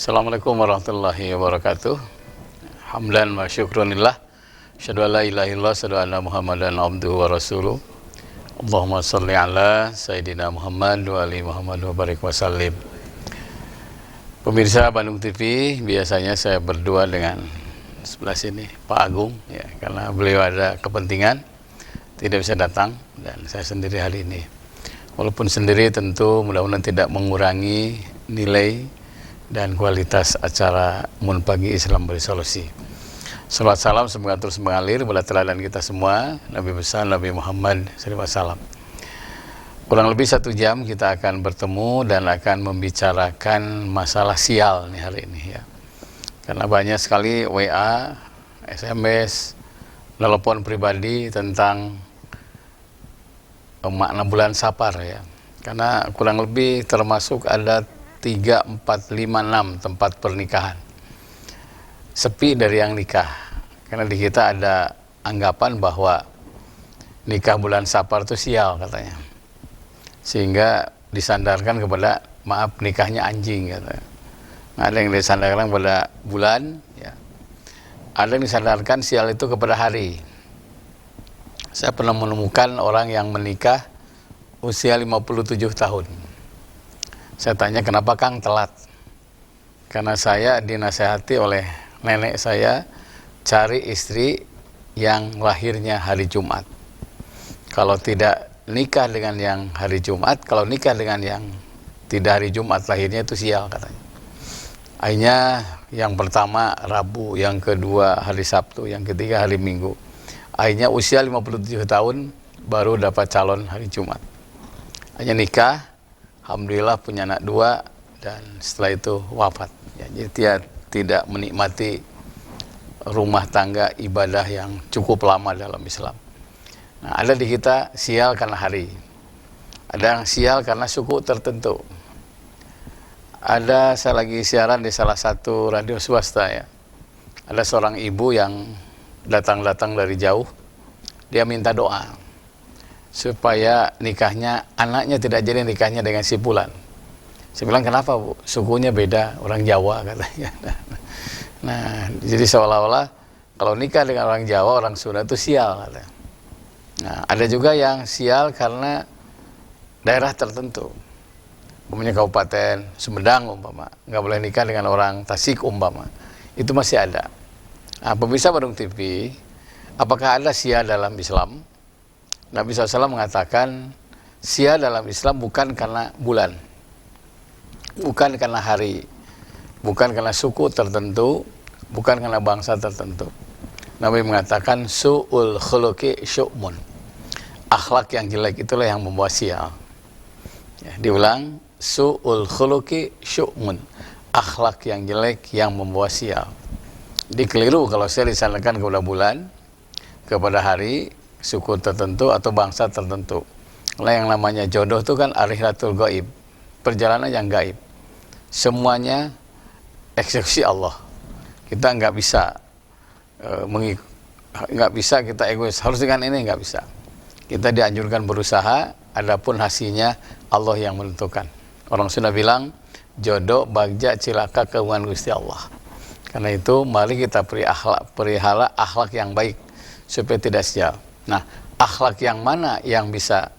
Assalamualaikum warahmatullahi wabarakatuh. Hamdan wa syukronillah. Asyhadu an la ilaha illallah, asyhadu anna Muhammadan abduhu wa rasuluh. Allahumma shalli ala Sayyidina Muhammad wa ali Muhammad wa barik wa sallim. Pemirsa Bandung TV, biasanya saya berdua dengan sebelah sini Pak Agung ya, karena beliau ada kepentingan tidak bisa datang dan saya sendiri hari ini. Walaupun sendiri tentu mudah-mudahan tidak mengurangi nilai dan kualitas acara Mun Pagi Islam Bersolusi. Salawat salam semoga terus mengalir pada teladan kita semua, Nabi besar Nabi Muhammad SAW. Kurang lebih 1 jam kita akan bertemu dan akan membicarakan masalah sial nih hari ini ya. Karena banyak sekali WA, SMS, telepon pribadi tentang makna bulan Safar ya. Karena kurang lebih termasuk ada 3, 4, 5, 6 tempat pernikahan sepi dari yang nikah, karena di kita ada anggapan bahwa nikah bulan Safar itu sial katanya, sehingga disandarkan kepada maaf nikahnya anjing katanya. Ada yang disandarkan pada bulan ya. Ada yang disandarkan sial itu kepada hari. Saya pernah menemukan orang yang menikah usia 57 tahun. Saya tanya, kenapa Kang telat? Karena saya dinasehati oleh nenek saya cari istri yang lahirnya hari Jumat. Kalau tidak nikah dengan yang hari Jumat, kalau nikah dengan yang tidak hari Jumat lahirnya itu sial katanya. Akhirnya yang pertama Rabu, yang kedua hari Sabtu, yang ketiga hari Minggu. Akhirnya usia 57 tahun baru dapat calon hari Jumat. Akhirnya nikah, alhamdulillah punya anak 2 dan setelah itu wafat ya, jadi dia tidak menikmati rumah tangga ibadah yang cukup lama dalam Islam. Nah, ada di kita sial karena hari, ada yang sial karena suku tertentu. Ada, saya lagi siaran di salah satu radio swasta ya, ada seorang ibu yang datang dari jauh, dia minta doa supaya nikahnya, anaknya tidak jadi nikahnya dengan si Fulan. Saya bilang, kenapa Bu? Sukunya beda, orang Jawa katanya. Nah, jadi seolah-olah kalau nikah dengan orang Jawa, orang Sunda itu sial katanya. Nah, ada juga yang sial karena daerah tertentu. Umpamanya Kabupaten Sumedang umpama, nggak boleh nikah dengan orang Tasik umpama. Itu masih ada. Nah, pemirsa Bandung TV, apakah ada sial dalam Islam? Nabi SAW mengatakan sial dalam Islam bukan karena bulan, bukan karena hari, bukan karena suku tertentu, bukan karena bangsa tertentu. Nabi mengatakan su'ul khuluqi syu'mun, akhlak yang jelek itulah yang membawa sial ya, diulang, su'ul khuluqi syu'mun, akhlak yang jelek yang membawa sial. Dikeliru kalau saya disandarkan kepada bulan, kepada hari, suku tertentu atau bangsa tertentu. Karena yang namanya jodoh itu kan arihlatul gaib, perjalanan yang gaib. Semuanya eksekusi Allah. Kita nggak bisa kita egois, harus dengan ini, nggak bisa. Kita dianjurkan berusaha, adapun hasilnya Allah yang menentukan. Orang Sunda bilang jodoh bagja cilaka keungan Gusti Allah. Karena itu mari kita perihara akhlak yang baik supaya tidak sial. Nah, akhlak yang mana yang bisa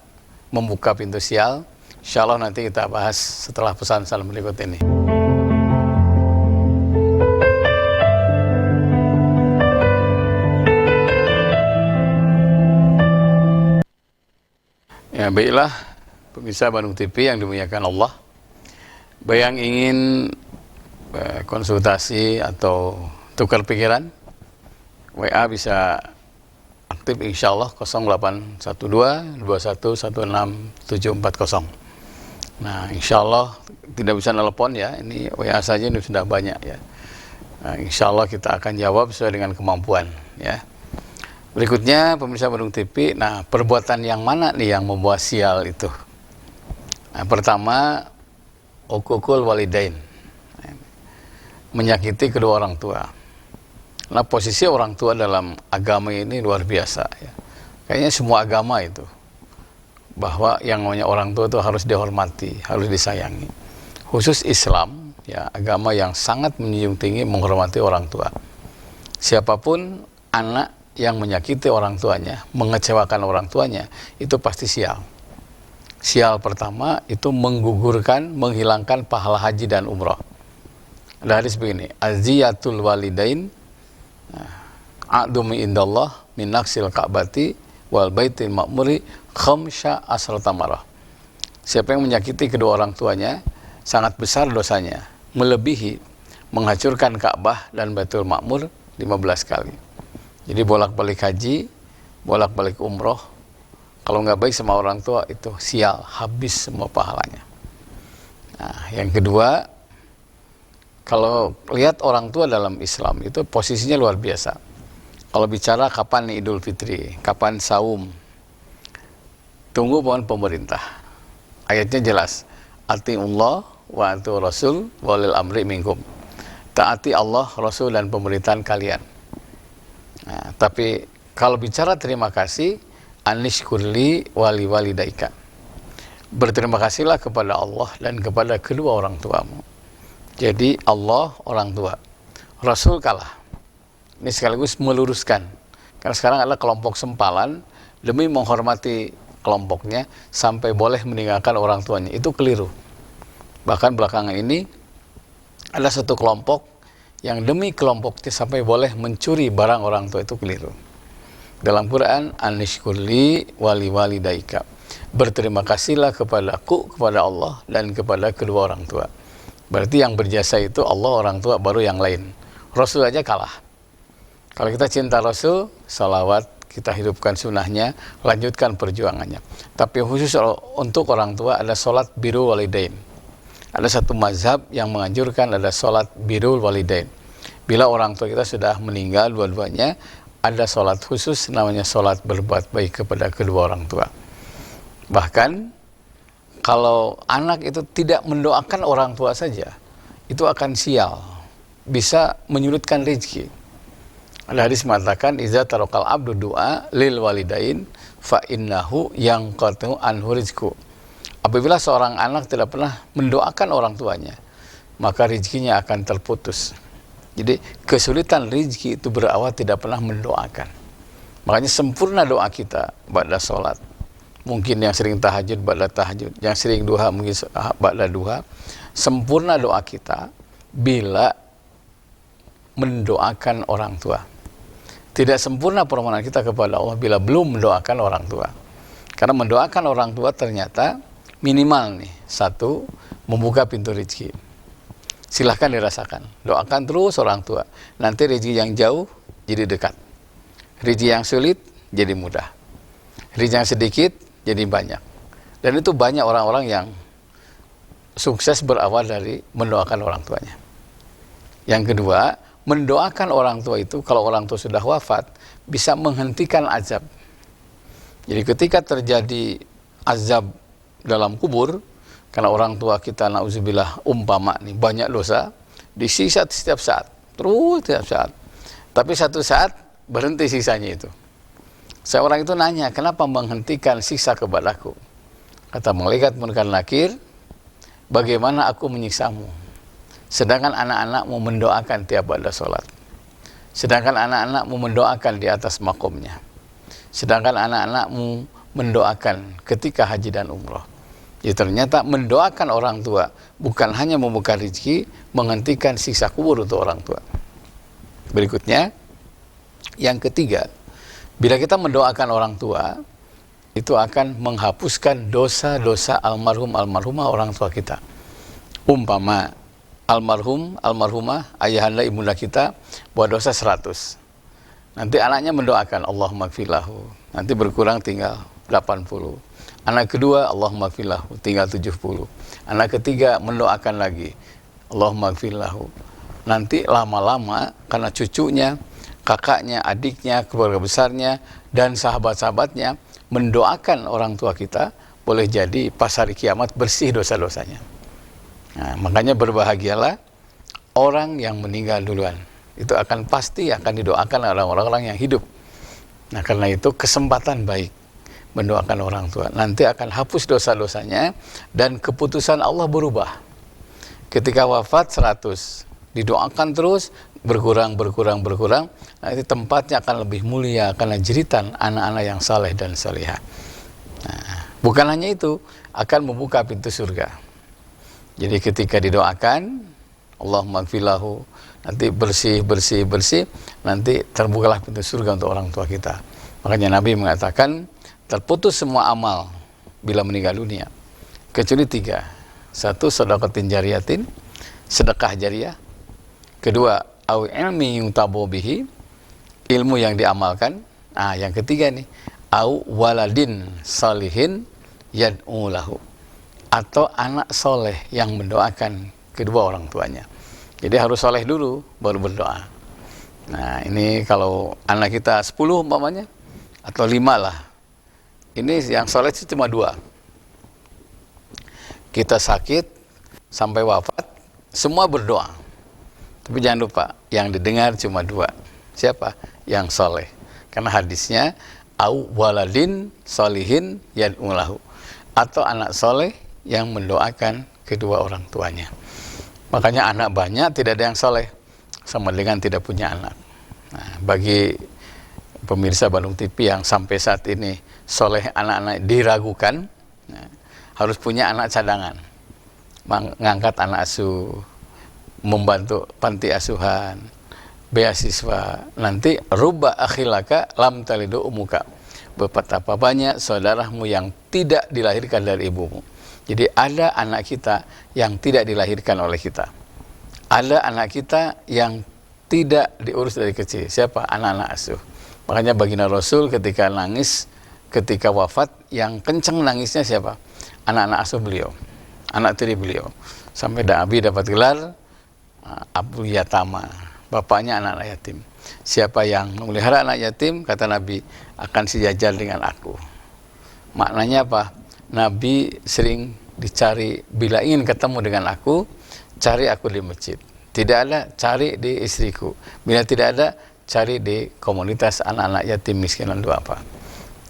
membuka pintu sial? Insya Allah nanti kita bahas setelah pesan salam berikut ini. Ya, baiklah pemirsa Bandung TV yang dimuliakan Allah. Bagi yang ingin konsultasi atau tukar pikiran, WA bisa aktif insyaallah 0812-2116-740. Nah, insyaallah tidak bisa nelpon ya, ini WA saja ini sudah banyak ya. Nah, insyaallah kita akan jawab sesuai dengan kemampuan ya. Berikutnya pemirsa Bandung TV, nah perbuatan yang mana nih yang membawa sial itu? Nah, pertama uququl walidain, menyakiti kedua orang tua. Nah, posisi orang tua dalam agama ini luar biasa ya. Kayaknya semua agama itu, bahwa yang namanya orang tua itu harus dihormati, harus disayangi. Khusus Islam ya, agama yang sangat menjunjung tinggi menghormati orang tua. Siapapun anak yang menyakiti orang tuanya, mengecewakan orang tuanya, itu pasti sial. Sial pertama itu menggugurkan, menghilangkan pahala haji dan umroh. Ada hadis begini, aziyatul walidain a'dumi indallah min naqsil ka'bati wal baitil ma'muri khamsya asrata marah. Siapa yang menyakiti kedua orang tuanya, sangat besar dosanya, melebihi menghancurkan Ka'bah dan Baitul Ma'mur 15 kali. Jadi bolak-balik haji, bolak-balik umroh, kalau nggak baik sama orang tua itu sial, habis semua pahalanya. Nah, yang kedua, kalau lihat orang tua dalam Islam itu posisinya luar biasa. Kalau bicara kapan nih Idul Fitri, kapan saum, tunggu pokoknya pemerintah. Ayatnya jelas, atiullah wa atiur rasul walil amri minkum. Taati Allah, Rasul dan pemerintahan kalian. Nah, tapi kalau bicara terima kasih, anishkurli wali walidaika. Berterima kasihlah kepada Allah dan kepada kedua orang tuamu. Jadi Allah orang tua, Rasul kalah. Ini sekaligus meluruskan. Karena sekarang adalah kelompok sempalan demi menghormati kelompoknya sampai boleh meninggalkan orang tuanya. Itu keliru. Bahkan belakangan ini ada satu kelompok yang demi kelompoknya sampai boleh mencuri barang orang tua, itu keliru. Dalam Quran, anishkurli wali walidaika. Berterima kasihlah kepadaku, kepada Allah dan kepada kedua orang tua. Berarti yang berjasa itu Allah, orang tua, baru yang lain. Rasul aja kalah. Kalau kita cinta Rasul, salawat, kita hidupkan sunnahnya, lanjutkan perjuangannya. Tapi khusus untuk orang tua ada sholat birrul walidain. Ada satu mazhab yang menganjurkan ada sholat birrul walidain. Bila orang tua kita sudah meninggal dua-duanya, ada sholat khusus namanya sholat berbuat baik kepada kedua orang tua. Bahkan kalau anak itu tidak mendoakan orang tua saja, itu akan sial, bisa menyulitkan rezeki. Ada hadis mengatakan, iza tarokal abdu du'a lil walidain fa innahu yanqatu anhu rizku. Apabila seorang anak tidak pernah mendoakan orang tuanya, maka rezekinya akan terputus. Jadi kesulitan rezeki itu berawal tidak pernah mendoakan. Makanya sempurna doa kita ba'da sholat. Mungkin yang sering tahajud ba'da tahajud, yang sering duha mungkin ba'da duha. Sempurna doa kita bila mendoakan orang tua. Tidak sempurna permohonan kita kepada Allah bila belum mendoakan orang tua. Karena mendoakan orang tua ternyata minimal nih, satu, membuka pintu rezeki. Silahkan dirasakan, doakan terus orang tua. Nanti rezeki yang jauh jadi dekat, rezeki yang sulit jadi mudah, rezeki yang sedikit jadi banyak. Dan itu banyak orang-orang yang sukses berawal dari mendoakan orang tuanya. Yang kedua, mendoakan orang tua itu, kalau orang tua sudah wafat, bisa menghentikan azab. Jadi ketika terjadi azab dalam kubur, karena orang tua kita na'udzubillah umpama nih banyak dosa, disiksa setiap saat, terus setiap saat. Tapi satu saat berhenti siksanya itu. Seorang itu nanya, kenapa menghentikan siksa kepadaku? Kata malaikat munkar nakir, bagaimana aku menyiksamu? Sedangkan anak-anakmu mendoakan tiap pada sholat. Sedangkan anak-anakmu mendoakan di atas makomnya. Sedangkan anak-anakmu mendoakan ketika haji dan umroh. Ya ternyata mendoakan orang tua bukan hanya membuka rezeki, menghentikan siksa kubur untuk orang tua. Berikutnya, yang ketiga, bila kita mendoakan orang tua, itu akan menghapuskan dosa-dosa almarhum almarhumah orang tua kita. Umpama almarhum, almarhumah, ayahanda, ibunda kita buat dosa 100. Nanti anaknya mendoakan, Allahumma gfirlahu. Nanti berkurang tinggal 80. Anak kedua, Allahumma gfirlahu, tinggal 70. Anak ketiga mendoakan lagi, Allahumma gfirlahu. Nanti lama-lama karena cucunya, kakaknya, adiknya, keluarga besarnya, dan sahabat-sahabatnya mendoakan orang tua kita, boleh jadi pas hari kiamat bersih dosa-dosanya. Nah, makanya berbahagialah orang yang meninggal duluan. Itu akan pasti akan didoakan oleh orang-orang yang hidup. Nah, karena itu kesempatan baik mendoakan orang tua. Nanti akan hapus dosa-dosanya dan keputusan Allah berubah. Ketika wafat 100, didoakan terus, berkurang. Nanti tempatnya akan lebih mulia karena jeritan anak-anak yang saleh dan salihah. Nah, bukan hanya itu, akan membuka pintu surga. Jadi ketika didoakan, Allahumma gfirlahu, nanti bersih, nanti terbukalah pintu surga untuk orang tua kita. Makanya Nabi mengatakan, terputus semua amal bila meninggal dunia, kecuali 3. 1, sedekatin jariyatin, sedekah jariah. 2, au ilmi yuntabu bihi, ilmu yang diamalkan. Yang ketiga nih, au waladin salihin yad'u lahu, atau anak soleh yang mendoakan kedua orang tuanya. Jadi harus soleh dulu baru berdoa. Nah, ini kalau anak kita 10 umpamanya, atau 5 lah, ini yang soleh itu cuma 2. Kita sakit sampai wafat, semua berdoa, tapi jangan lupa yang didengar cuma 2. Siapa? Yang soleh. Karena hadisnya au waladin solihin yad'u lahu, atau anak soleh yang mendoakan kedua orang tuanya. Makanya anak banyak tidak ada yang soleh, sama dengan tidak punya anak. Nah, bagi pemirsa Bandung TV yang sampai saat ini soleh anak-anak diragukan, harus punya anak cadangan, mengangkat anak asuh, membantu panti asuhan, beasiswa. Nanti rubba akhilaka lam talidu umuka, betapa banyak saudaramu yang tidak dilahirkan dari ibumu. Jadi ada anak kita yang tidak dilahirkan oleh kita, ada anak kita yang tidak diurus dari kecil. Siapa? Anak-anak asuh. Makanya baginda Rasul ketika nangis, ketika wafat, yang kencang nangisnya siapa? Anak-anak asuh beliau, anak tiri beliau. Sampai Nabi dapat gelar Abu Yatama, bapaknya anak-anak yatim. Siapa yang memelihara anak yatim, kata Nabi, akan sejajar dengan aku. Maknanya apa? Nabi sering dicari, bila ingin ketemu dengan aku, cari aku di masjid. Tidak ada, cari di istriku. Bila tidak ada, cari di komunitas anak-anak yatim miskin dan duafa.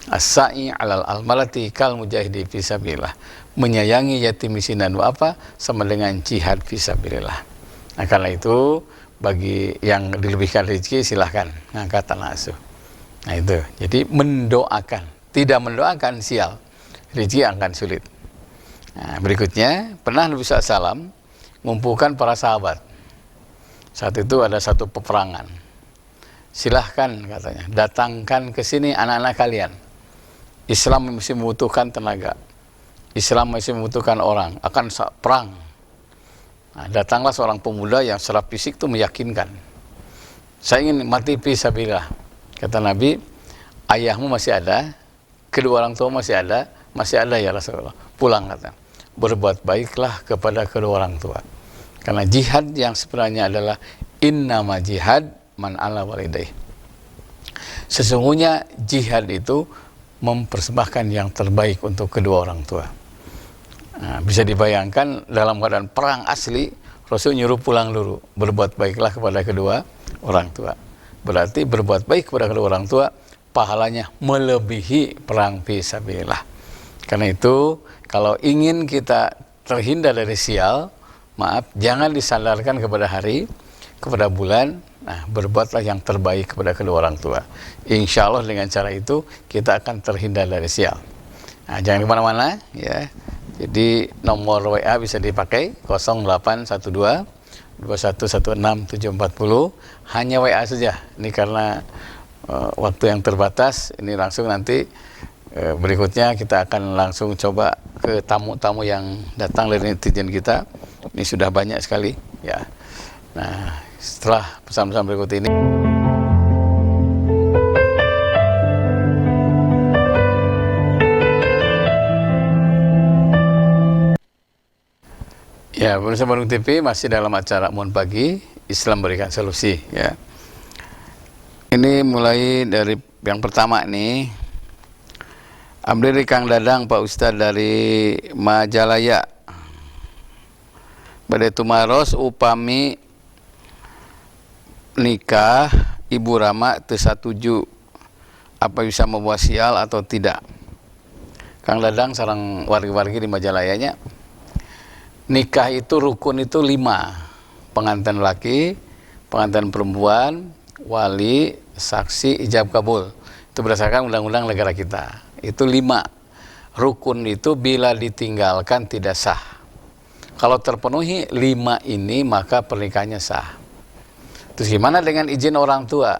As-sa'i alal almalati kal mujahidi fisabilillah. Menyayangi yatim miskin dan duafa sama dengan jihad fisabilillah. Nah, karena itu bagi yang dilebihkan rezeki silahkan ngangkat anak asuh. Nah itu, jadi mendoakan. Tidak mendoakan sial, rezeki akan sulit. Nah, berikutnya, pernah Nabi SAW mengumpulkan para sahabat. Saat itu ada satu peperangan. Silahkan katanya, datangkan ke sini anak-anak kalian. Islam masih membutuhkan tenaga, Islam masih membutuhkan orang, akan perang. Nah, datanglah seorang pemuda yang secara fisik itu meyakinkan. Saya ingin mati fisabilillah. Kata Nabi, ayahmu masih ada, kedua orang tua masih ada ya Rasulullah. Pulang kata. Berbuat baiklah kepada kedua orang tua. Karena jihad yang sebenarnya adalah innama jihad man ala walidaih. Sesungguhnya jihad itu mempersembahkan yang terbaik untuk kedua orang tua. Nah, bisa dibayangkan dalam keadaan perang asli, Rasul nyuruh pulang dulu, berbuat baiklah kepada kedua orang tua. Berarti berbuat baik kepada kedua orang tua, pahalanya melebihi perang fisabilillah. Karena itu, kalau ingin kita terhindar dari sial, maaf, jangan disandarkan kepada hari, kepada bulan. Nah, berbuatlah yang terbaik kepada kedua orang tua. Insya Allah dengan cara itu, kita akan terhindar dari sial. Nah, jangan kemana-mana, ya. Jadi nomor WA bisa dipakai 0812 2116 740, hanya WA saja. Ini karena waktu yang terbatas, ini langsung nanti berikutnya kita akan langsung coba ke tamu-tamu yang datang dari netizen kita. Ini sudah banyak sekali, ya. Nah, setelah pesan-pesan berikut ini, ya, pemirsa Bandung TV masih dalam acara Mohon Pagi, Islam Berikan Solusi, ya. Ini mulai dari yang pertama nih. Abdi Kang Dadang, Pak Ustadz dari Majalaya. Badai tumaros upami nikah Ibu Rama teu satuju, apa bisa membawa sial atau tidak? Kang Dadang sareng wargi-wargi di Majalayanya. nikah itu rukun itu 5. Pengantin laki, pengantin perempuan, wali, saksi, ijab kabul. Itu berdasarkan undang-undang negara kita. Itu 5. Rukun itu bila ditinggalkan tidak sah. Kalau terpenuhi 5 ini maka pernikahannya sah. Terus gimana dengan izin orang tua?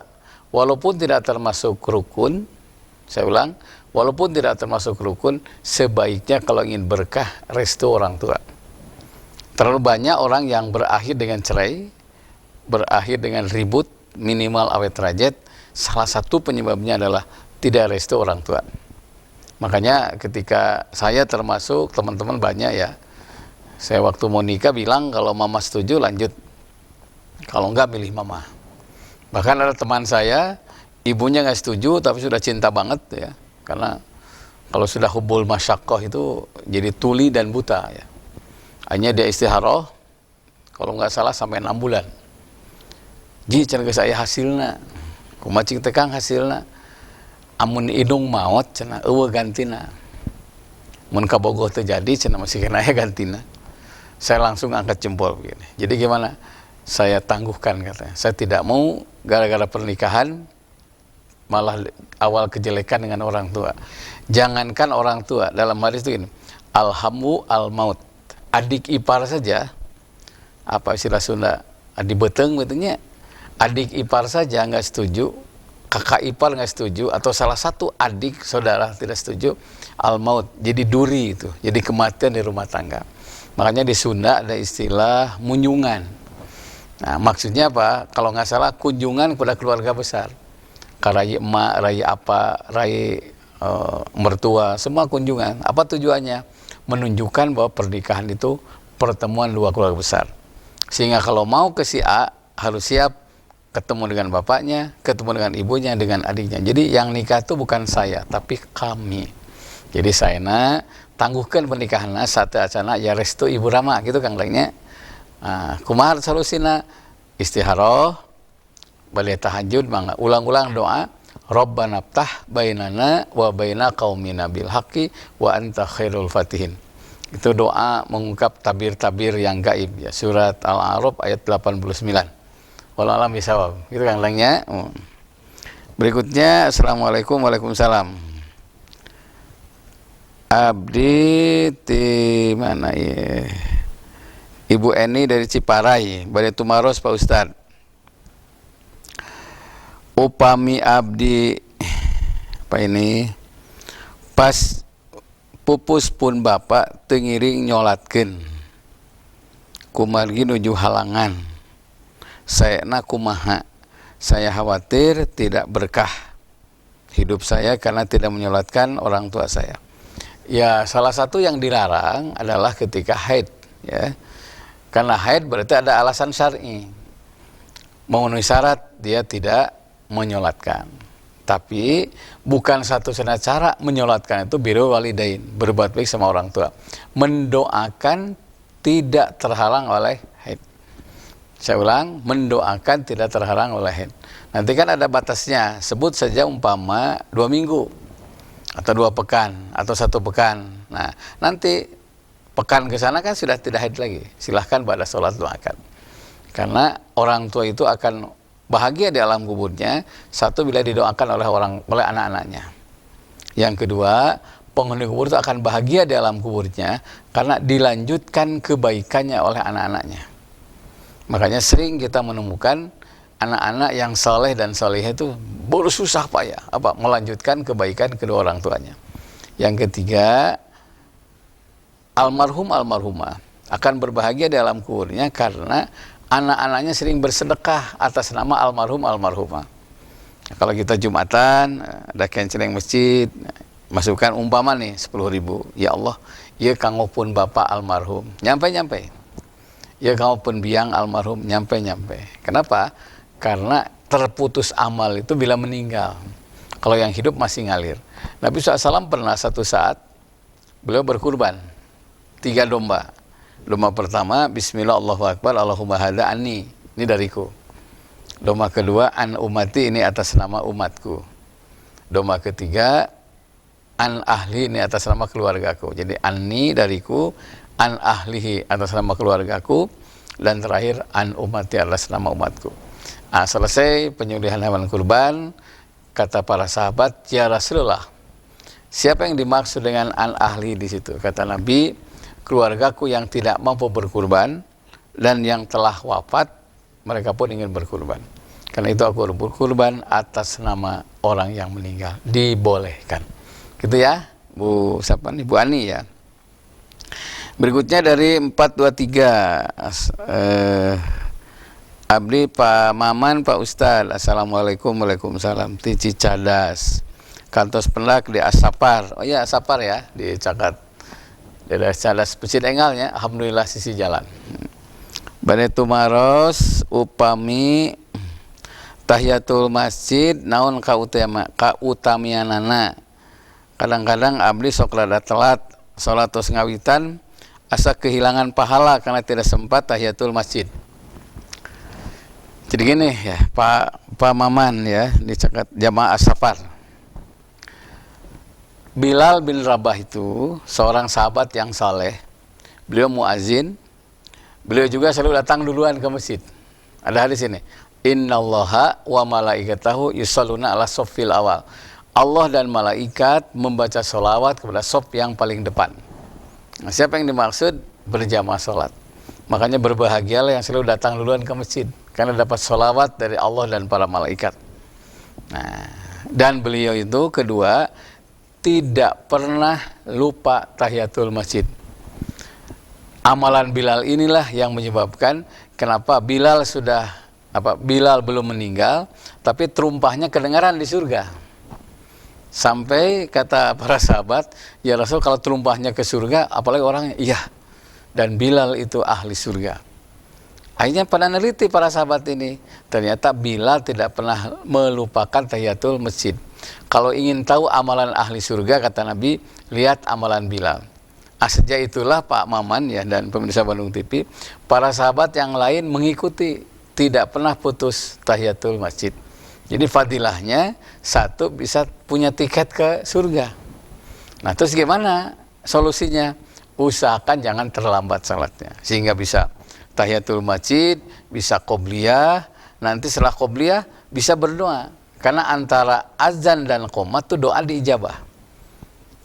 Walaupun tidak termasuk rukun, saya ulang, walaupun tidak termasuk rukun, sebaiknya kalau ingin berkah, restu orang tua. Terlalu banyak orang yang berakhir dengan cerai, berakhir dengan ribut, minimal awet rajat. Salah satu penyebabnya adalah tidak restu orang tua. Makanya ketika saya termasuk, teman-teman banyak ya, saya waktu mau nikah bilang kalau mama setuju lanjut, kalau enggak milih mama. Bahkan ada teman saya, ibunya nggak setuju tapi sudah cinta banget ya, karena kalau sudah hubul masyakoh itu jadi tuli dan buta ya. Hanya dia istikharah, kalau nggak salah sampai 6 bulan. Ji cenah saya hasilna, kumacing tekang hasilna. Amun idung maot cenah eueuh gantina. Mun kabogoh terjadi cenah masih kena ya gantina. Saya langsung angkat jempol begini. Jadi gimana? Saya tangguhkan katanya. Saya tidak mau gara-gara pernikahan malah awal kejelekan dengan orang tua. Jangankan orang tua, dalam hadis itu gini, alhamu al-maut. Adik ipar saja, apa istilah Sunda, adik beteng betulnya, adik ipar saja nggak setuju, kakak ipar nggak setuju, atau salah satu adik saudara tidak setuju, al-maut, jadi duri itu, jadi kematian di rumah tangga. Makanya di Sunda ada istilah munjungan. Nah, maksudnya apa? Kalau nggak salah kunjungan kepada keluarga besar. Rai emak, rai apa, rai mertua, semua kunjungan. Apa tujuannya? Menunjukkan bahwa pernikahan itu pertemuan dua keluarga besar. Sehingga kalau mau ke si A, harus siap ketemu dengan bapaknya, ketemu dengan ibunya, dengan adiknya. Jadi yang nikah itu bukan saya, tapi kami. Jadi saya tangguhkan pernikahan satu acana ya restu ibu Rama gitu Kang Lengnya. Kumar solusina istikharah, balik tahajud, mangga ulang-ulang doa. Rabbana ftah bainana wa baina qaumina bil haqqi wa anta khairul fatihin. Itu doa mengungkap tabir-tabir yang gaib ya. Surat Al-A'raf ayat 89. Wallahu a'lam bishawab. Itu Kang Lengnya. Berikutnya assalamualaikum waalaikumsalam. Abdi di mana ya? Ibu Eni dari Ciparai, Bade Tumaros Pak Ustad. Upami abdi apa ini pas pupus pun bapak tengiring nyolatkeun kumargi nuju halangan saya kumaha, saya khawatir tidak berkah hidup saya karena tidak menyolatkan orang tua saya. Ya salah satu yang dilarang adalah ketika haid ya, karena haid berarti ada alasan syar'i, memenuhi syarat dia tidak menyolatkan. Tapi bukan satu-satunya cara menyolatkan itu birrul walidain, berbuat baik sama orang tua. Mendoakan tidak terhalang oleh haid. Saya ulang, mendoakan tidak terhalang oleh haid. Nanti kan ada batasnya, sebut saja umpama 2 minggu atau 2 pekan atau 1 pekan. Nah, nanti pekan ke sana kan sudah tidak haid lagi. Silahkan pada sholat doakan. Karena orang tua itu akan bahagia di alam kuburnya, satu bila didoakan oleh anak-anaknya. Yang kedua, penghuni kubur itu akan bahagia di alam kuburnya karena dilanjutkan kebaikannya oleh anak-anaknya. Makanya sering kita menemukan anak-anak yang saleh dan salihah itu bersusah payah melanjutkan kebaikan kedua orang tuanya. Yang ketiga, almarhum almarhumah akan berbahagia di alam kuburnya karena anak-anaknya sering bersedekah atas nama almarhum almarhumah. Kalau kita Jumatan ada kenceleng masjid, masukkan umpama nih 10.000. Ya Allah, ya kanggo pun bapak almarhum, nyampe. Ya kanggo pun biang almarhum, nyampe. Kenapa? Karena terputus amal itu bila meninggal. Kalau yang hidup masih ngalir. Nabi SAW pernah satu saat beliau berkurban 3 domba. Domba pertama, bismillah Allahu Akbar, Allahumma hada anni, ini dariku. Domba kedua, an umati, ini atas nama umatku. Domba ketiga, an ahli, ini atas nama keluargaku. Jadi anni dariku, an ahlihi atas nama keluargaku, dan terakhir an ummati atas nama umatku. Nah, selesai penyembelihan hewan kurban, kata para sahabat, ya Rasulullah, siapa yang dimaksud dengan an ahli di situ? Kata Nabi, keluargaku yang tidak mampu berkurban dan yang telah wafat, mereka pun ingin berkurban. Karena itu aku berkurban atas nama orang yang meninggal. Dibolehkan. Gitu ya, Bu siapa nih? Bu Ani ya. Berikutnya dari 423. Abdi Pak Maman Pak Ustad. Assalamualaikum. Waalaikumsalam. Tici Cadas. Kantos pendak di Asapar. Oh ya, Asapar ya, di Cakat. Di Cadas Pesir Engalnya, alhamdulillah sisi jalan. Bade tumaros upami tahiyatul masjid naon kautamianana. Kadang-kadang abdi sok rada telat salat tos ngawitan asa kehilangan pahala karena tidak sempat tahiyatul masjid. Jadi gini ya, Pak Maman ya, di Cakat Jamaah Asapar. Bilal bin Rabah itu seorang sahabat yang saleh. Beliau muazin. Beliau juga selalu datang duluan ke masjid. Ada hadis ini. Innallaha wa malaikatahu yusalluna ala soffil awal. Allah dan malaikat membaca sholawat kepada sop yang paling depan. Nah, siapa yang dimaksud? Berjamaah sholat. Makanya berbahagialah yang selalu datang duluan ke masjid, karena dapat sholawat dari Allah dan para malaikat. Nah, dan beliau itu kedua, tidak pernah lupa tahiyatul masjid. Amalan Bilal inilah yang menyebabkan kenapa Bilal Bilal belum meninggal, tapi terumpahnya kedengaran di surga. Sampai kata para sahabat, ya Rasul, kalau terumpahnya ke surga, apalagi orangnya, iya. Dan Bilal itu ahli surga. Akhirnya pada neliti para sahabat ini, ternyata Bilal tidak pernah melupakan tahiyatul masjid. Kalau ingin tahu amalan ahli surga, kata Nabi, lihat amalan Bilal. Sejak itulah Pak Maman ya dan pemirsa Bandung TV, para sahabat yang lain mengikuti, tidak pernah putus tahiyatul masjid. Jadi fadilahnya satu bisa punya tiket ke surga. Nah, terus gimana solusinya? Usahakan jangan terlambat salatnya, sehingga bisa tahiyatul masjid, bisa qobliyah, nanti setelah qobliyah bisa berdoa. Karena antara azan dan qomat itu doa diijabah.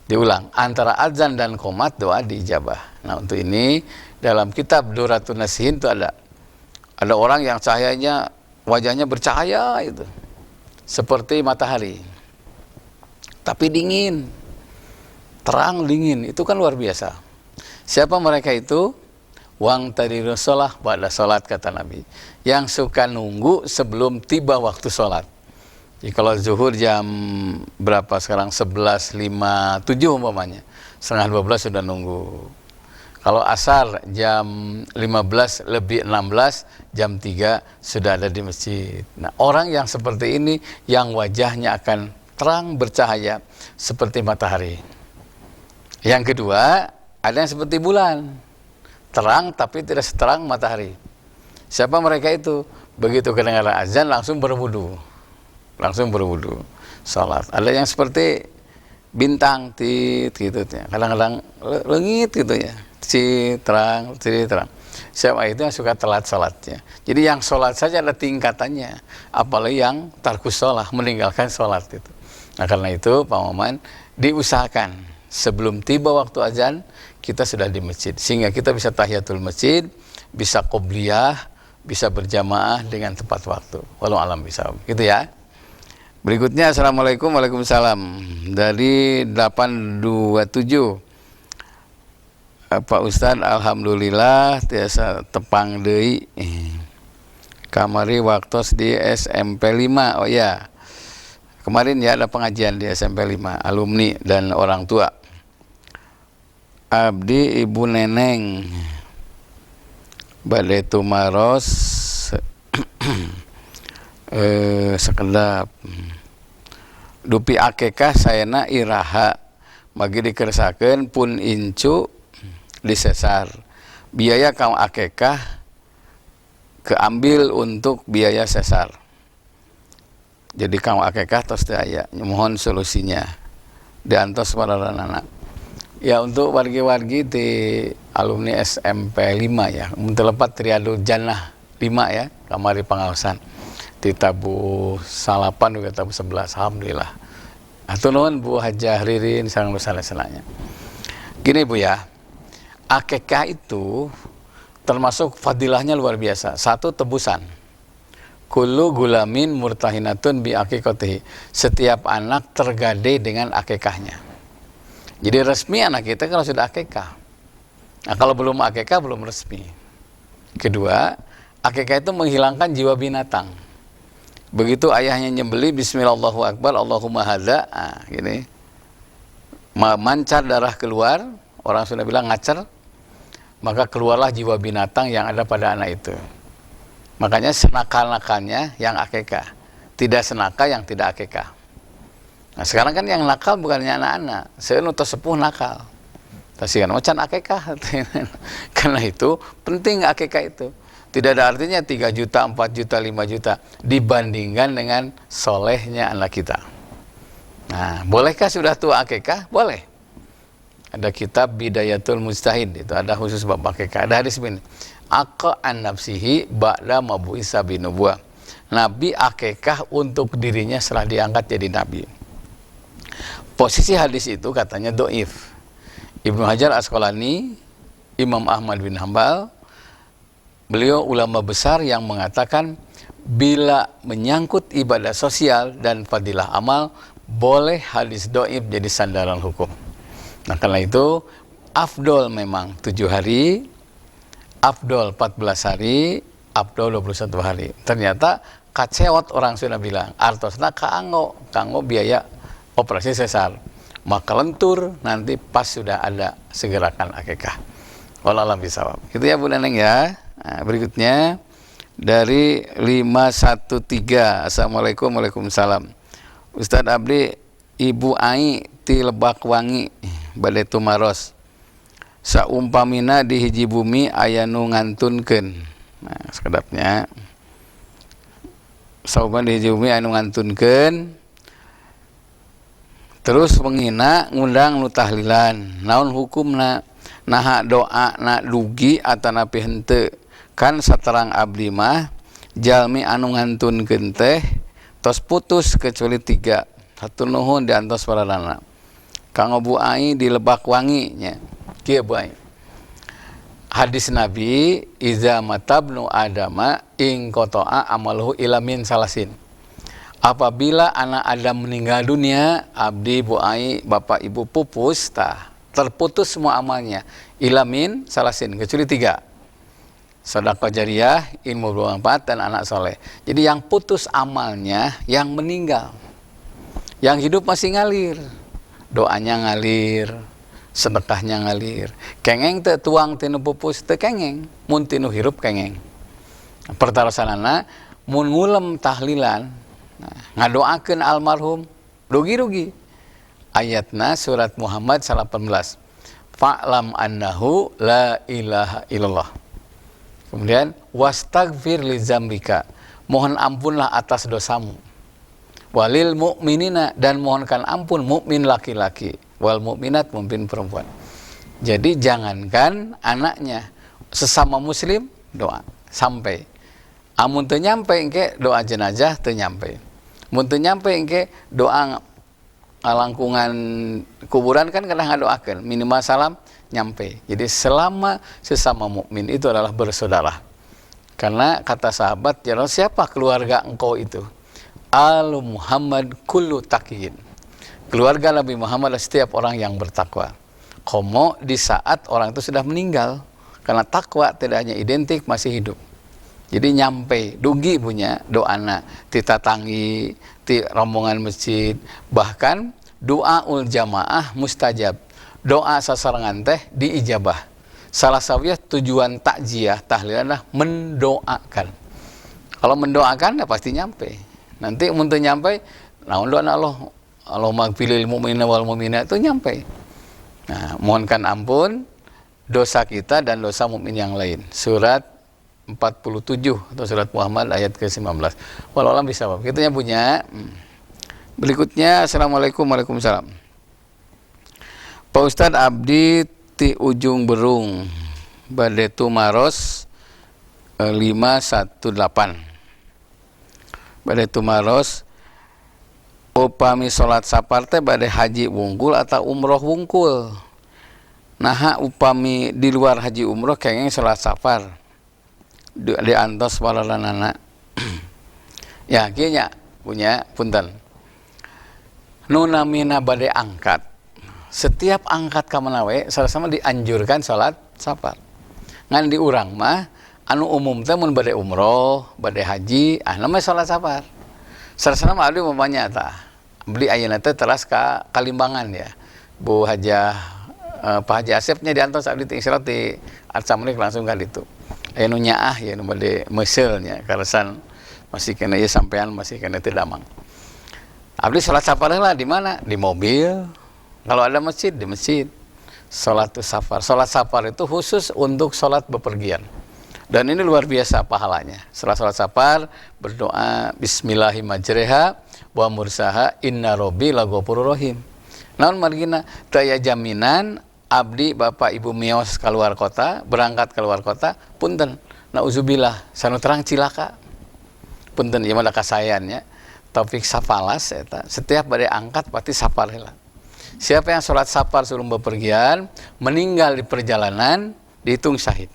Diulang, antara azan dan qomat doa diijabah. Nah, untuk ini dalam kitab Duratun Nasihin itu ada orang yang cahayanya, wajahnya bercahaya itu seperti matahari, tapi dingin, terang dingin, itu kan luar biasa. Siapa mereka itu? Wang tadi sholah pada sholat, kata Nabi, yang suka nunggu sebelum tiba waktu sholat. Jadi kalau zuhur jam berapa sekarang? 11.57 umpamanya, setengah 12 sudah nunggu. Kalau asar jam 15 lebih 16, jam 3 sudah ada di masjid. Nah, orang yang seperti ini yang wajahnya akan terang bercahaya seperti matahari. Yang kedua, ada yang seperti bulan, terang tapi tidak seterang matahari. Siapa mereka itu? Begitu kedengaran azan langsung berwudu, salat. Ada yang seperti bintang, gitu ya. Kadang-kadang langit gitu ya, terang. Siapa itu yang suka telat salatnya. Jadi yang salat saja ada tingkatannya, apalagi yang tarkus sholah, meninggalkan salat itu. Nah, karena itu Pak Maman, diusahakan sebelum tiba waktu azan kita sudah di masjid, sehingga kita bisa tahiyatul masjid, bisa qobliyah, bisa berjamaah dengan tepat waktu. Walau alam bisa, gitu ya. Berikutnya, Assalamualaikum. Waalaikumsalam. Dari 827. Pak Ustad, alhamdulillah tiasa tepang deui. Kamari waktos di SMP 5. Oh ya, kemarin ya ada pengajian di SMP 5, alumni dan orang tua. Abdi Ibu Neneng bade tumaros sekedap dupi akekah sayana iraha magi dikersakeun pun incu disesar biaya kaum akekah keambil untuk biaya sesar. Jadi kaum akekah tos teu aya, mohon solusinya diantos para anak. Ya, untuk wargi-wargi di alumni SMP 5 ya, Muntelepat Triadul Jannah 5 ya, kamari pengawasan di tabu salapan juga tabu 11, alhamdulillah. Atau nuhun Bu Hajah Ririn sareng salah-salahnya. Gini Bu ya, akekah itu termasuk fadilahnya luar biasa. Satu, tebusan. Kullu gulamin murtahinatun bi akikatihi. Setiap anak tergadai dengan akekahnya. Jadi resmi anak kita kalau sudah akekah. Nah, kalau belum akekah belum resmi. Kedua, akekah itu menghilangkan jiwa binatang. Begitu ayahnya nyembeli bismillahirrahmanirrahim, Allahumma hadza, gini. Mancar darah keluar, orang sudah bilang ngacer, maka keluarlah jiwa binatang yang ada pada anak itu. Makanya senakal-nakalnya yang akekah, tidak senakal yang tidak akekah. Nah, sekarang kan yang nakal bukannya anak-anak, saya nutus sepuh nakal. Kasihan macan akekah. Karena itu penting akekah itu. Tidak ada artinya 3 juta, 4 juta, 5 juta dibandingkan dengan solehnya anak kita. Nah, bolehkah sudah tua akekah? Boleh. Ada kitab Bidayatul Mujtahid, itu ada khusus bab akekah. Ada hadis ini. Aqa an nafsihi ba'da mabu'isa binubuwah. Nabi akekah untuk dirinya setelah diangkat jadi nabi. Posisi hadis itu katanya doif. Ibnu Hajar Asqalani, Imam Ahmad bin Hambal, beliau ulama besar yang mengatakan bila menyangkut ibadah sosial dan fadilah amal, boleh hadis doib jadi sandaran hukum. Nah, karena itu afdol memang 7 hari, afdol 14 hari, afdol 21 hari. Ternyata kacewat orang sudah bilang, artosna kanggo biaya operasi sesar. Maka lentur nanti pas sudah ada segerakan akekah. Wallahualam bisawab. Itu ya Bu Neneng ya. Nah, berikutnya dari 513. Assalamualaikum, waalaikumsalam. Ustadz Abdi, Ibu Ai ti Lebak Wangi bade tumaros. Saumpamina di hiji bumi aya nu ngantunkeun. Nah, sekedapnya. Saumpamina di hiji bumi aya nu ngantunkeun. Terus menghina ngundang nu tahlilan. Naon hukumna? Naha doa na dugi atanapi henteu. Kan saterang abdi mah jalmi anu ngantunkeun teh tos putus kecuali 3. Satu nuhun diantos paranana. Kanggo Bu Ai di Lebak Wangi nya. Kieu Bu Ai. Hadis Nabi, iza matabnu adama ing qata'a amaluhu ila min salasin. Apabila anak Adam meninggal dunia, abdi, Bu Ai, bapak ibu pupus, terputus semua amalnya. Ilamin salasin, kecuali 3. Sedekah jariyah, ilmu bermanfaat, dan anak soleh. Jadi yang putus amalnya, yang meninggal. Yang hidup masih ngalir. Doanya ngalir, sedekahnya ngalir. Kengeng teu tuang tinu pupus, teu kengeng. Mun tinu hirup kengeng. Pertarasanana, mun ngulem tahlilan, ngadoakeun almarhum rugi-rugi. Ayatna surat Muhammad 18. Fa'lam annahu la ilaha illallah. Kemudian wastaghfir li dzambika. Mohon ampunlah atas dosamu. Walil mu'minina, dan mohonkan ampun mukmin laki-laki, wal mukminat, mukmin perempuan. Jadi jangankan anaknya, sesama muslim doa sampai. Amun teu nyampe engke doa jenazah teu nyampe. Mun teu nyampe engke doa ngalangkungan kuburan kan kadang ngadoakeun, minimal salam nyampe. Jadi selama sesama mukmin itu adalah bersaudara. Karena kata sahabat, ya Rasul, siapa keluarga engkau itu? Al Muhammad kullu taqiyin. Keluarga Nabi Muhammad adalah setiap orang yang bertakwa. Komo di saat orang itu sudah meninggal. Karena takwa tidak hanya identik, masih hidup. Jadi nyampe, dugi punya doana, titatangi, ti rombongan masjid, bahkan doaul jamaah mustajab. Doa sasarangan teh diijabah. Salah satunya tujuan takziah tahlilan adalah mendoakan. Kalau mendoakan ya pasti nyampe. Nanti mun teu nyampe, naon doa Allah, Allahumma ighfirlil mu'minina wal mu'minat, itu nyampe. Nah, mohonkan ampun dosa kita dan dosa mukmin yang lain. Surat 47 atau surat Muhammad ayat ke-19. Walau alam bisa. Kita punya. Berikutnya, Assalamualaikum, waalaikumsalam. Pak Ustadz Abdi ti Ujung Berung Bade tumaros 518. Bade tumaros upami salat sapar teh bade haji wungkul atau umroh wungkul. Nah upami di luar haji umroh kayaknya salat sapar di antos walalanana. Ya kieu punya punten. Nu namina bade angkat. Setiap angkat ka mana we sama dianjurkan salat sapar. Ngan di urang mah anu umum teh mun bade umroh, bade haji, namanya salat sapar. Sarasana mah abdi umpamanya tah. Beli ayeuna teh teras ka Kalimbangan ya. Bu Hajah Pak Haji Asepnya diantos abdi teh isyarat di Arsamrik langsung ka ditu. Aya nu nyaah ya nu bade meusel nya karesan masih kena ieu sampean masih kena teu damang. Abdi salat sapar lah di mana? Di mobil. Kalau ada masjid di masjid. Salat safar. Salat safar itu khusus untuk salat bepergian. Dan ini luar biasa pahalanya. Setelah salat safar berdoa bismillahirrahmanirrahim wa mursaha inna rabbi laghafurur rahim. Naon margina teu aya jaminan abdi bapak ibu mios keluar kota, berangkat keluar kota, punten nauzubillah sanu terang cilaka. Punten ieu mah da kasayan nya. Taufik safalas eta setiap bade angkat pasti safar heula. Siapa yang sholat safar sebelum bepergian meninggal di perjalanan dihitung syahid.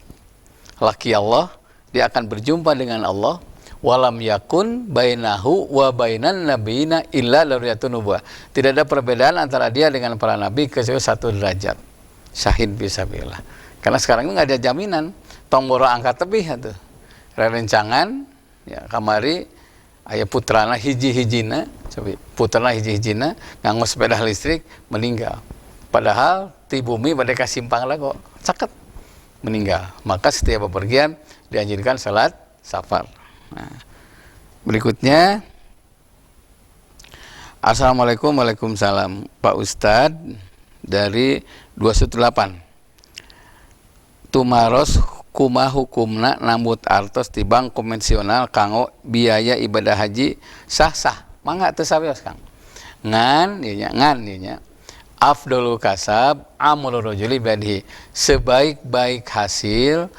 Laki Allah, dia akan berjumpa dengan Allah. Walam yakun bainahu wa bainan nabiyina illa darajatun nubuwah. Tidak ada perbedaan antara dia dengan para nabi kecuali 1 derajat. Syahid fisabilillah. Karena sekarang ini nggak ada jaminan. Tomboro angkat tebih atuh. Rencangan ya kamari aya putrana hiji-hijina, putrana hiji-hijina nganggo sepeda listrik meninggal. Padahal ti bumi bade ka simpang lago, caket meninggal. Maka setiap bepergian dianjurkan salat safar. Nah, berikutnya Assalamualaikum. Waalaikumsalam. Pak Ustadz dari 218. Tumaros kumaha hukumna nambut artos ti bank konvensional kanggo biaya ibadah haji sah-sah. Mangga teu sawios Kang. Ngan ieu nya afdalul kasab amrul rajuli biadihi. Sebaik-baik hasil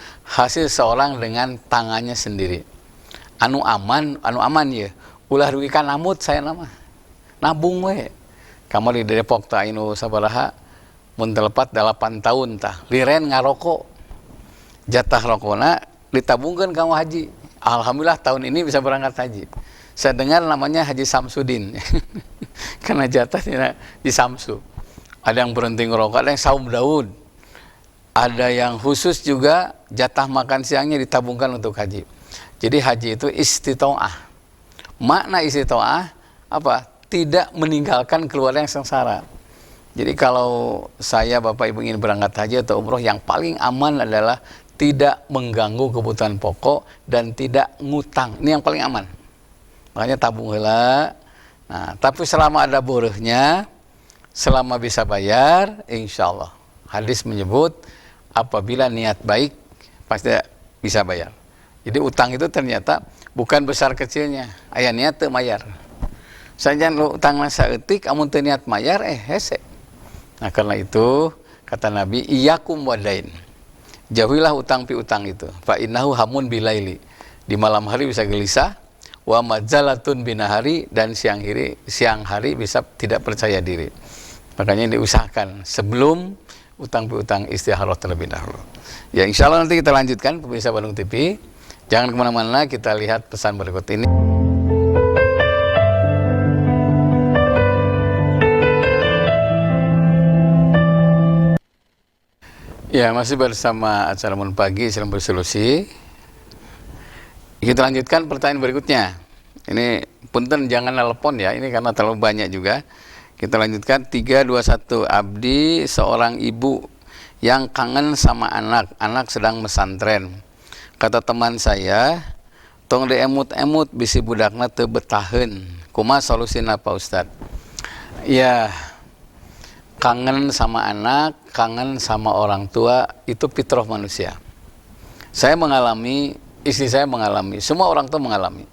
seorang dengan tangannya sendiri. Anu aman ya. Ulah rugikan namut saya nama. Nabung we. Kamari di Depok tah anu sabaraha mun telepat 8 tahun tah. Liren ngarokok. Jatah rokona ditabungkeun ka haji. Alhamdulillah tahun ini bisa berangkat haji. Saya dengar namanya Haji Samsudin. Karena jatahnya di Samsu. Ada yang berhenti ngerokok, ada yang saum Daud. Ada yang khusus juga jatah makan siangnya ditabungkan untuk haji. Jadi haji itu istitoah. Makna istitoah apa? Tidak meninggalkan keluarga yang sengsara. Jadi kalau saya Bapak Ibu ingin berangkat haji atau umroh, yang paling aman adalah tidak mengganggu kebutuhan pokok dan tidak ngutang. Ini yang paling aman. Makanya tabung heula. Nah, tapi selama ada boreuhnya, selama bisa bayar, insya Allah. Hadis menyebut apabila niat baik pasti bisa bayar. Jadi utang itu ternyata bukan besar kecilnya. Aya niat teu mayar. Sajan lu utang saeutik amun teu niat mayar hese. Nah, karena itu kata Nabi, iyyakum wadain. Jauhilah utang piutang itu. Fa innahu hamun bilaili. Di malam hari bisa gelisah, wa madzalatun binahari, dan siang hari bisa tidak percaya diri. Makanya diusahakan sebelum utang piutang istikharah terlebih dahulu. Ya, insya Allah nanti kita lanjutkan pemirsa Bandung TV. Jangan kemana-mana, kita lihat pesan berikut ini. Ya, masih bersama acara Mun Pagi, Islam Bersolusi. Kita lanjutkan pertanyaan berikutnya. Ini punten jangan nelpon ya, ini karena terlalu banyak juga. Kita lanjutkan 321. Abdi seorang ibu yang kangen sama anak sedang mesantren. Kata teman saya, tong diemut-emut bisi budakna teu betaheun. Kumaha solusina Pak Ustad? Ya, kangen sama anak, kangen sama orang tua, itu fitrah manusia. Saya mengalami, istri saya mengalami, semua orang tua mengalami.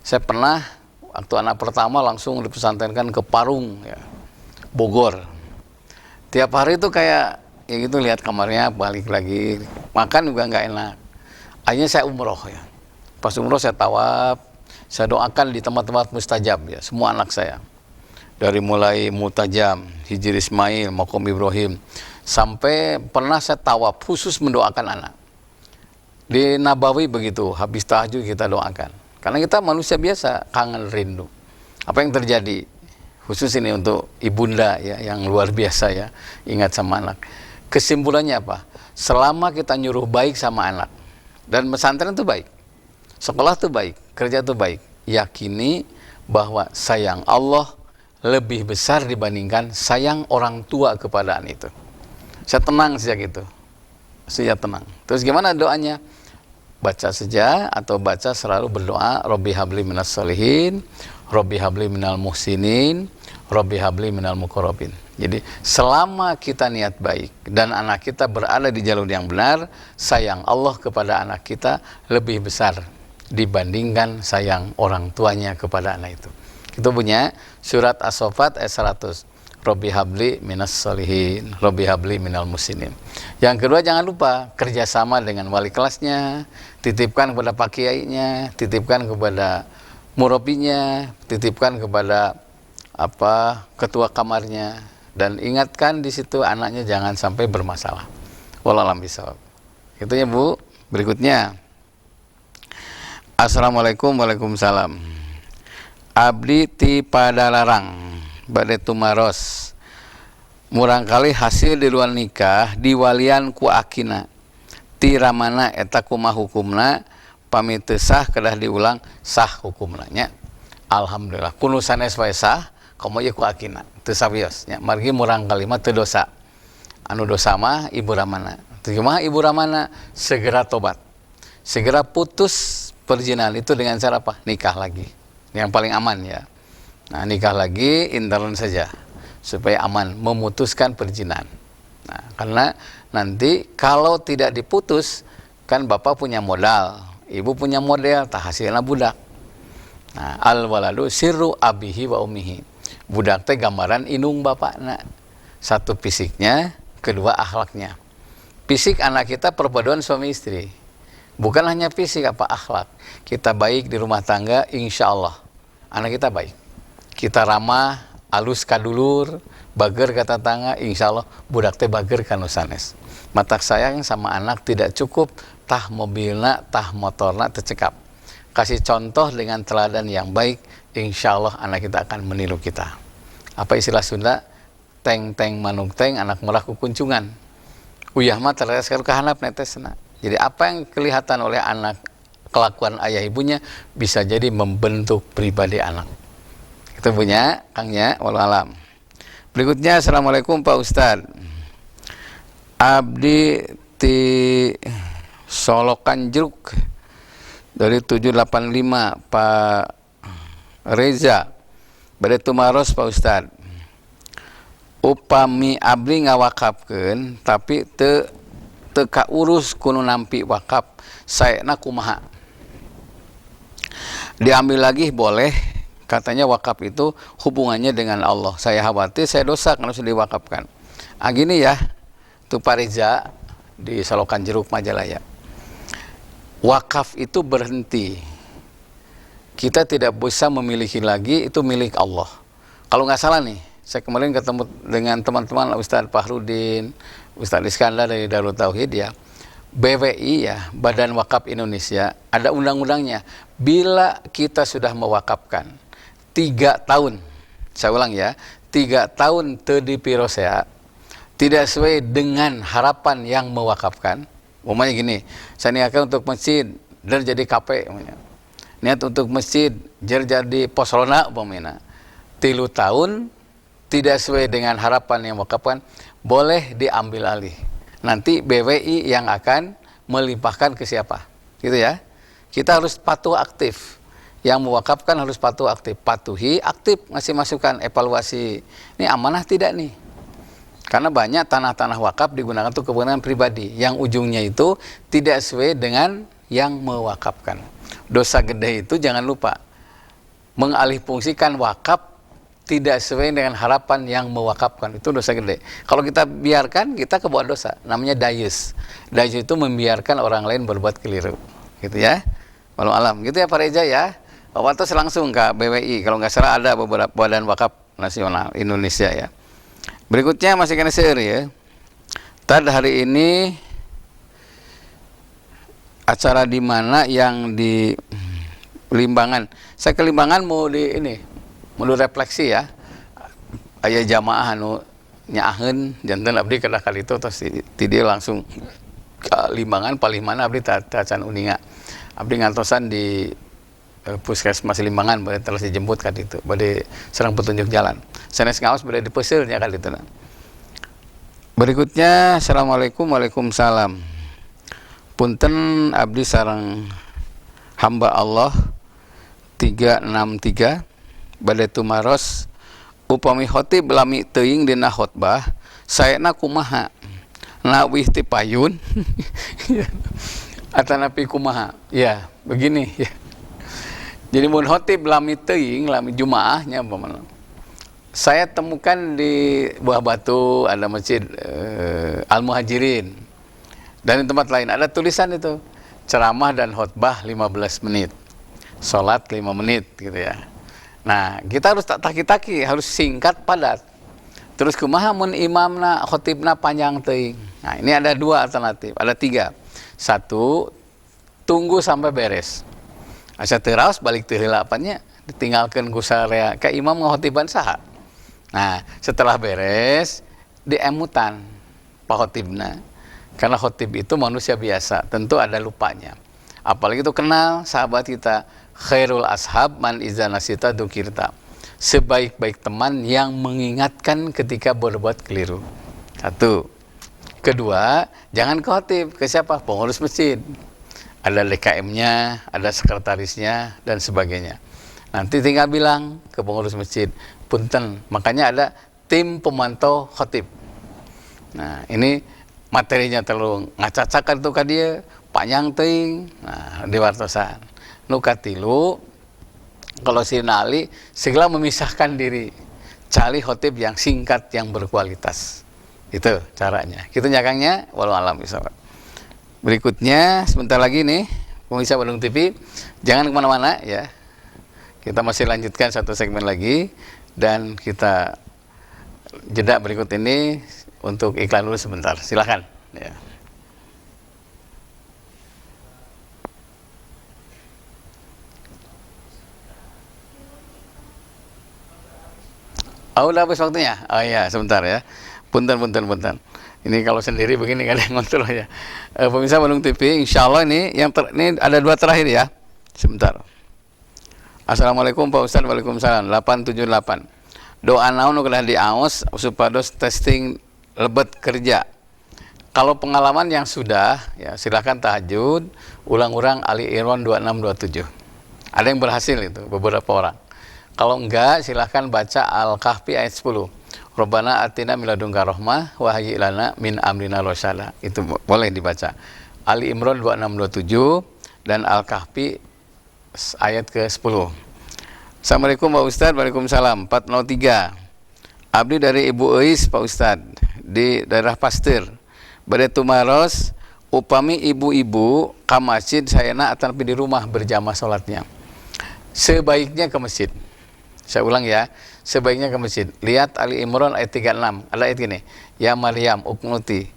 Saya pernah waktu anak pertama langsung dipesantrenkan ke Parung ya, Bogor. Tiap hari itu kayak ya gitu, lihat kamarnya, balik lagi makan juga nggak enak. Akhirnya saya umroh ya. Pas umroh saya tawaf, saya doakan di tempat-tempat mustajab ya, semua anak saya. Dari mulai Mutajam, Hijri Ismail, Makom Ibrahim, sampai pernah saya tawaf khusus mendoakan anak. Di Nabawi begitu, habis tahajud kita doakan. Karena kita manusia biasa, kangen rindu. Apa yang terjadi? Khusus ini untuk ibunda ya, yang luar biasa ya, ingat sama anak. Kesimpulannya apa? Selama kita nyuruh baik sama anak, dan pesantren itu baik, sekolah itu baik, kerja itu baik, yakini bahwa sayang Allah lebih besar dibandingkan sayang orang tua kepada anak itu. Saya tenang sejak itu. Saya tenang. Terus gimana doanya? Baca saja atau baca selalu berdoa, Robbi habli minas solihin, Robbi habli minal muhsinin, Robbi habli minal muqarrabin. Jadi selama kita niat baik dan anak kita berada di jalur yang benar, sayang Allah kepada anak kita lebih besar dibandingkan sayang orang tuanya kepada anak itu. Itu punya surat As-Saffat ayat 100. Robbi habli minas solihin, Robbi habli minal musinin. Yang kedua, jangan lupa kerjasama dengan wali kelasnya, titipkan kepada pak kiainya, titipkan kepada murabinya, titipkan kepada ketua kamarnya, dan ingatkan di situ anaknya jangan sampai bermasalah. Wallahu a'lam bishawab. Itu ya Bu. Berikutnya, Assalamualaikum. Waalaikumsalam. Abdi ti padalarang bade tumaros murangkali hasil di luar nikah diwalian ku akina ti ramana eta kumaha hukumna pami teu sah kedah diulang sah hukumna nya. Alhamdulillah kunu sanes wae sah komo ieu ku akina teu sabios nya margi murangkali mah teu dosa. Anu dosa mah ibu ramana. Teu kumaha ibu ramana? Segera tobat, segera putus perjinahan itu dengan cara apa? Nikah lagi. Yang paling aman ya. Nah, nikah lagi intern saja supaya aman memutuskan perjinahan. Nah, karena nanti kalau tidak diputus kan bapak punya modal, ibu punya modal, tak hasilnya budak. Nah, al waladu sirru abihi wa ummihi. Budak teh gambaran indung bapakna. Satu fisiknya, kedua akhlaknya. Fisik anak kita perpaduan suami istri. Bukan hanya fisik, akhlak. Kita baik di rumah tangga, insya Allah anak kita baik. Kita ramah, alus kadulur, bager kata tangga, insya Allah budak teh bager kanu sanes. Matak sayang sama anak tidak cukup, tah mobilna, tah motorna tercekap. Kasih contoh dengan teladan yang baik, insya Allah anak kita akan meniru kita. Apa istilah Sunda? Teng-teng manuk teng, anak merah kukuncungan. Uyah mah terlihat sekali kehanap netesna. Jadi apa yang kelihatan oleh anak, kelakuan ayah ibunya bisa jadi membentuk pribadi anak. Kita punya Kangnya, walau alam. Berikutnya, Assalamualaikum Pak Ustadz. Abdi ti Solokan Jeruk dari 785 Pak Reza. Bade tumaros Pak Ustadz. Upami abdi ngawakafkeun tapi teu kaurus kuno nampi wakaf saena kumaha? Diambil lagi boleh, katanya wakaf itu hubungannya dengan Allah. Saya khawatir saya dosa kalau sudah diwakafkan. Gini ya, itu Pak Reza di Solokan Jeruk Majalaya. Wakaf itu berhenti. Kita tidak bisa memiliki lagi, itu milik Allah. Kalau nggak salah nih, saya kemarin ketemu dengan teman-teman Ustadz Fahrudin, Ustadz Iskandar dari Darul Tauhid ya. BWI ya, Badan Wakaf Indonesia, ada undang-undangnya. Bila kita sudah mewakafkan 3 tahun, saya ulang ya, 3 tahun teu dipirosea, tidak sesuai dengan harapan yang mewakafkan. Umpamanya gini, saya niatkan untuk masjid, dan jadi KP, niat untuk masjid, jadi posrona, umpamanya 3 tahun tidak sesuai dengan harapan yang mewakafkan, boleh diambil alih. Nanti BWI yang akan melimpahkan ke siapa, gitu ya. Kita harus patuh aktif. Yang mewakafkan harus patuh aktif. Patuhi aktif, ngasih masukan, evaluasi. Ini amanah tidak nih? Karena banyak tanah-tanah wakaf digunakan untuk kepentingan pribadi, yang ujungnya itu tidak sesuai dengan yang mewakafkan. Dosa gede itu jangan lupa mengalihfungsikan wakaf tidak sesuai dengan harapan yang mewakafkan, itu dosa gede. Kalau kita biarkan, kita kebawa dosa, namanya dayus. Dayus itu membiarkan orang lain berbuat keliru, gitu ya. Walau alam, gitu ya Pak Reza ya. Waktu langsung ke BWI, kalau nggak salah ada beberapa badan wakaf nasional Indonesia ya. Berikutnya masih kena share ya. Tad hari ini acara di mana yang di Limbangan. Saya ke Limbangan mau di ini, mau refleksi ya. Aya jamaah anu nyaaheun janten abdi kada kali itu terus dia langsung ke Limbangan paling mana abdi tacan uninga. Abdi ngantosan di Puskesmas Limbangan bade terus dijemput ka ditu. Bade serang petunjuk jalan. Sanes ngaos bade dipeseulnya ka ditu. Berikutnya assalamualaikum waalaikumsalam. Punten abdi sareng hamba Allah 363 bade tumaros upami khotib lami teuing dina khotbah saena kumaha nawih ti payun atanapi kumaha ya begini ya. Jadi mun khotib lami teuing lami jumaahnya umpamana saya temukan di Buah Batu ada masjid Al Muhajirin dan di tempat lain ada tulisan itu ceramah dan khotbah 15 menit, sholat 5 menit gitu ya. Nah kita harus tak taki-taki, harus singkat padat. Terus kumaha mun imamna khotibna panjang teuing. Nah ini ada dua alternatif, ada tiga. Satu, tunggu sampai beres. Asa teu raos balik teu heula apanya, ditinggalkeun ku sarea ka imam ngakhotiban saha. Nah setelah beres diemutan pak khotibna. Karena khotib itu manusia biasa, tentu ada lupanya. Apalagi itu kenal sahabat kita, khairul ashab man iza nasita dukirta. Sebaik-baik teman yang mengingatkan ketika berbuat keliru. Satu. Kedua, jangan ke khotib, ke siapa? Pengurus masjid. Ada LKM-nya, ada sekretarisnya, dan sebagainya. Nanti tinggal bilang ke pengurus masjid, punten. Makanya ada tim pemantau khotib. Nah, ini materinya terlalu ngacacakan tuh ka dia panjang teuing. Nah di wartosan nu katilu kalau sinali segala memisahkan diri cari khotib yang singkat yang berkualitas, itu caranya gitu nyakangnya. Walau alam bisawab. Berikutnya sebentar lagi nih pemirsa Bandung TV, jangan kemana-mana ya, kita masih lanjutkan satu segmen lagi dan kita jeda berikut ini untuk iklan dulu sebentar, silakan ya. Oh udah habis waktunya? Oh iya sebentar ya, punten. Ini kalau sendiri begini kan yang ngontrol ya. Pemirsa Bandung TV, insya Allah ini ini ada dua terakhir ya, sebentar. Assalamualaikum Pak Ustadz, waalaikumsalam. 878 doa naon nu kedah diaos supados testing lebet kerja. Kalau pengalaman yang sudah ya silakan tahajud ulang-ulang Ali Imran 2627. Ada yang berhasil itu beberapa orang. Kalau enggak silakan baca Al-Kahfi ayat 10. Rabbana atina min ladunka rahmah wa hayyi lana min amrina rasyada. Itu boleh dibaca. Ali Imran 2627 dan Al-Kahfi ayat ke-10. Assalamualaikum Pak Ustadz, waalaikumsalam. 403 abdi dari Ibu Eis Pak Ustadz di daerah Pasteur bade tumaros upami ibu-ibu ka masjid sayana atapi di rumah berjamaah salatnya. Sebaiknya ke masjid. Saya ulang ya, sebaiknya ke masjid. Lihat Ali Imran ayat 36. Ada ayat gini, ya Maryam uknuti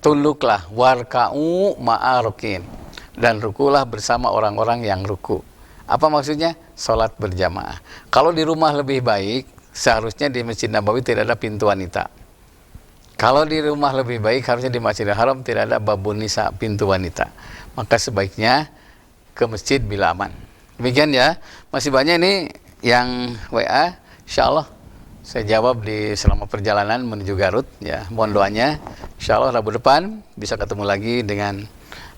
tunduklah warka'u ma'arukin dan rukulah bersama orang-orang yang ruku. Apa maksudnya? Salat berjamaah. Kalau di rumah lebih baik, seharusnya di Masjid Nabawi tidak ada pintu wanita. Kalau di rumah lebih baik, harusnya di Masjidil Haram tidak ada babun nisa, pintu wanita. Maka sebaiknya ke masjid bila aman. Demikian ya. Masih banyak ini yang WA. Insya Allah saya jawab di selama perjalanan menuju Garut. Ya, mohon doanya. Insya Allah Rabu depan bisa ketemu lagi dengan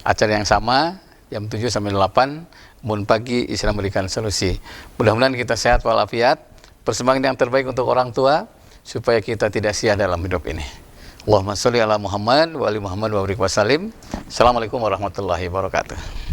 acara yang sama jam 7 sampai 8. Mun pagi Islam memberikan solusi. Mudah-mudahan kita sehat walafiat, persembahan yang terbaik untuk orang tua supaya kita tidak sia dalam hidup ini. Allahumma sholli ala Muhammad wa ali Muhammad wa barik wasallim. Assalamualaikum warahmatullahi wabarakatuh.